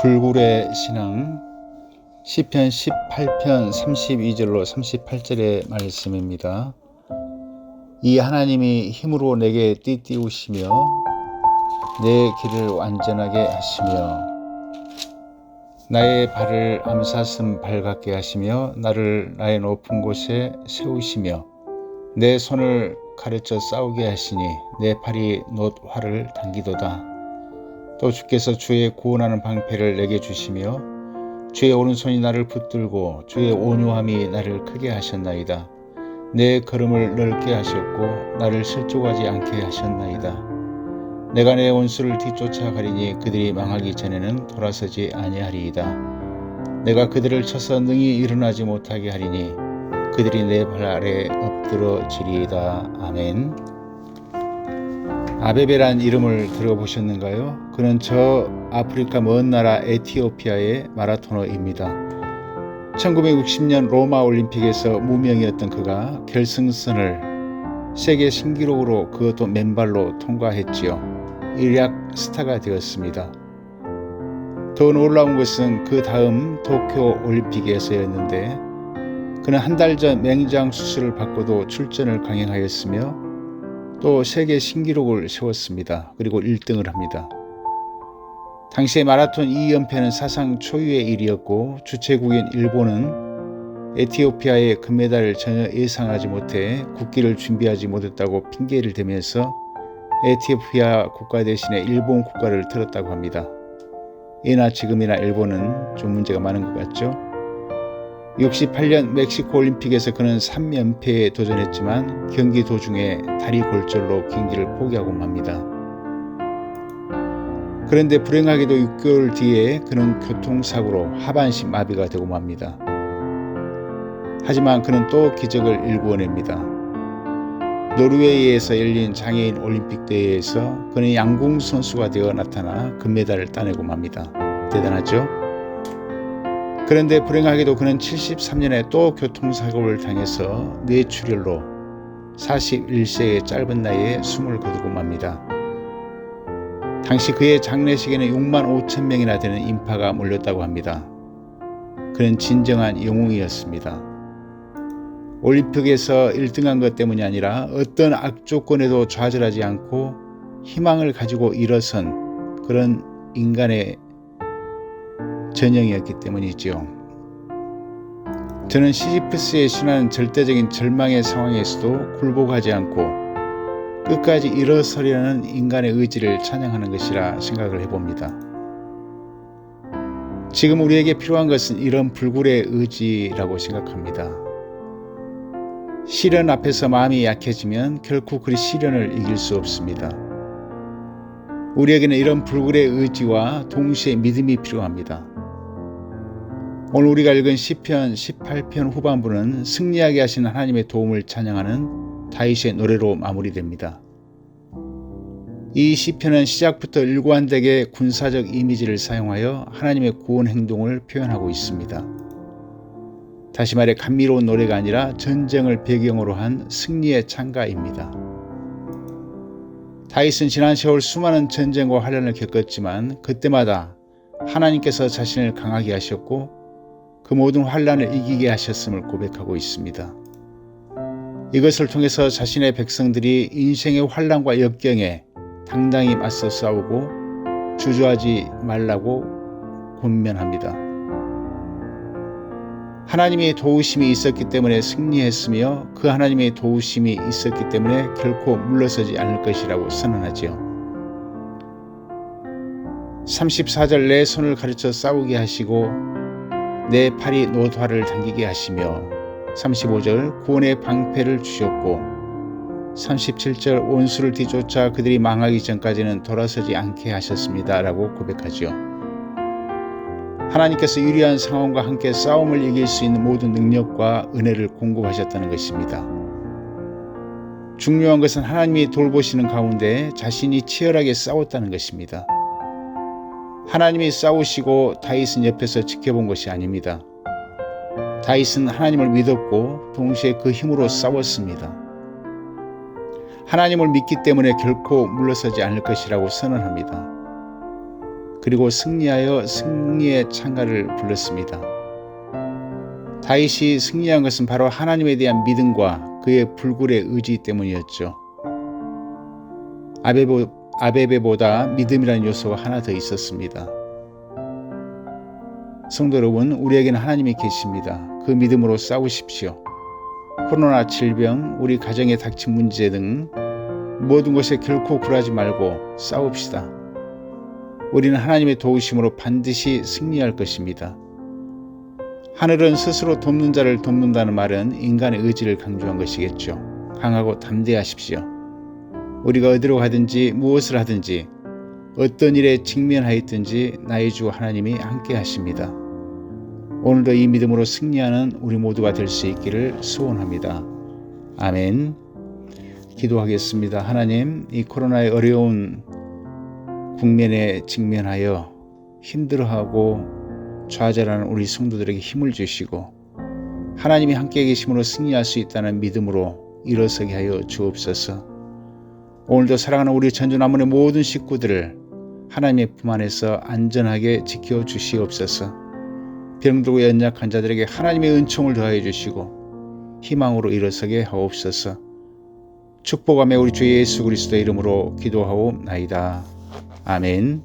불굴의 신앙 시편 18편 32절로 38절의 말씀입니다. 이 하나님이 힘으로 내게 띠띠우시며 내 길을 완전하게 하시며 나의 발을 암사슴 발 같게 하시며 나를 나의 높은 곳에 세우시며 내 손을 가르쳐 싸우게 하시니 내 팔이 놋 활을 당기도다. 또 주께서 주의 구원하는 방패를 내게 주시며 주의 오른손이 나를 붙들고 주의 온유함이 나를 크게 하셨나이다. 내 걸음을 넓게 하셨고 나를 실족하지 않게 하셨나이다. 내가 내 원수를 뒤쫓아 가리니 그들이 망하기 전에는 돌아서지 아니하리이다. 내가 그들을 쳐서 능히 일어나지 못하게 하리니 그들이 내 발 아래 엎드러지리이다. 아멘. 아베베란 이름을 들어보셨는가요? 그는 저 아프리카 먼 나라 에티오피아의 마라토너입니다. 1960년 로마 올림픽에서 무명이었던 그가 결승선을 세계 신기록으로 그것도 맨발로 통과했지요. 일약 스타가 되었습니다. 더 놀라운 것은 그 다음 도쿄 올림픽에서였는데 그는 한 달 전 맹장 수술을 받고도 출전을 강행하였으며 또 세계 신기록을 세웠습니다. 그리고 1등을 합니다. 당시의 마라톤 2연패는 사상 초유의 일이었고 주최국인 일본은 에티오피아의 금메달을 전혀 예상하지 못해 국기를 준비하지 못했다고 핑계를 대면서 에티오피아 국가 대신에 일본 국가를 들었다고 합니다. 예나 지금이나 일본은 좀 문제가 많은 것 같죠. 68년 멕시코 올림픽에서 그는 3연패에 도전했지만 경기 도중에 다리 골절로 경기를 포기하고 맙니다. 그런데 불행하게도 6개월 뒤에 그는 교통사고로 하반신 마비가 되고 맙니다. 하지만 그는 또 기적을 일구어냅니다. 노르웨이에서 열린 장애인 올림픽 대회에서 그는 양궁 선수가 되어 나타나 금메달을 따내고 맙니다. 대단하죠? 그런데 불행하게도 그는 73년에 또 교통사고를 당해서 뇌출혈로 41세의 짧은 나이에 숨을 거두고 맙니다. 당시 그의 장례식에는 6만 5천 명이나 되는 인파가 몰렸다고 합니다. 그는 진정한 영웅이었습니다. 올림픽에서 1등한 것 때문이 아니라 어떤 악조건에도 좌절하지 않고 희망을 가지고 일어선 그런 인간의 전형이었기 때문이지요. 저는 시지프스의 신화는 절대적인 절망의 상황에서도 굴복하지 않고 끝까지 일어서려는 인간의 의지를 찬양하는 것이라 생각을 해봅니다. 지금 우리에게 필요한 것은 이런 불굴의 의지라고 생각합니다. 시련 앞에서 마음이 약해지면 결코 그 시련을 이길 수 없습니다. 우리에게는 이런 불굴의 의지와 동시에 믿음이 필요합니다. 오늘 우리가 읽은 시편 18편 후반부는 승리하게 하신 하나님의 도움을 찬양하는 다윗의 노래로 마무리됩니다. 이 시편은 시작부터 일관되게 군사적 이미지를 사용하여 하나님의 구원 행동을 표현하고 있습니다. 다시 말해 감미로운 노래가 아니라 전쟁을 배경으로 한 승리의 찬가입니다. 다윗은 지난 세월 수많은 전쟁과 환난을 겪었지만 그때마다 하나님께서 자신을 강하게 하셨고 그 모든 환난을 이기게 하셨음을 고백하고 있습니다. 이것을 통해서 자신의 백성들이 인생의 환난과 역경에 당당히 맞서 싸우고 주저하지 말라고 권면합니다. 하나님의 도우심이 있었기 때문에 승리했으며 그 하나님의 도우심이 있었기 때문에 결코 물러서지 않을 것이라고 선언하지요. 34절 내 손을 가르쳐 싸우게 하시고 내 팔이 놋 활을 당기게 하시며 35절 구원의 방패를 주셨고 37절 원수를 뒤쫓아 그들이 망하기 전까지는 돌아서지 않게 하셨습니다 라고 고백하지요. 하나님께서 유리한 상황과 함께 싸움을 이길 수 있는 모든 능력과 은혜를 공급하셨다는 것입니다. 중요한 것은 하나님이 돌보시는 가운데 자신이 치열하게 싸웠다는 것입니다. 하나님이 싸우시고 다윗은 옆에서 지켜본 것이 아닙니다. 다윗은 하나님을 믿었고 동시에 그 힘으로 싸웠습니다. 하나님을 믿기 때문에 결코 물러서지 않을 것이라고 선언합니다. 그리고 승리하여 승리의 찬가를 불렀습니다. 다윗이 승리한 것은 바로 하나님에 대한 믿음과 그의 불굴의 의지 때문이었죠. 아베베보다 믿음이라는 요소가 하나 더 있었습니다. 성도 여러분, 우리에게는 하나님이 계십니다. 그 믿음으로 싸우십시오. 코로나 질병, 우리 가정에 닥친 문제 등 모든 것에 결코 굴하지 말고 싸웁시다. 우리는 하나님의 도우심으로 반드시 승리할 것입니다. 하늘은 스스로 돕는 자를 돕는다는 말은 인간의 의지를 강조한 것이겠죠. 강하고 담대하십시오. 우리가 어디로 가든지 무엇을 하든지 어떤 일에 직면하였든지 나의 주 하나님이 함께 하십니다. 오늘도 이 믿음으로 승리하는 우리 모두가 될 수 있기를 소원합니다. 아멘. 기도하겠습니다. 하나님, 이 코로나의 어려운 국면에 직면하여 힘들어하고 좌절하는 우리 성도들에게 힘을 주시고 하나님이 함께 계심으로 승리할 수 있다는 믿음으로 일어서게 하여 주옵소서. 오늘도 사랑하는 우리 전주남원의 모든 식구들을 하나님의 품 안에서 안전하게 지켜주시옵소서. 병들고 연약한 자들에게 하나님의 은총을 더하여 주시고 희망으로 일어서게 하옵소서. 축복하며 우리 주 예수 그리스도의 이름으로 기도하옵나이다. 아멘.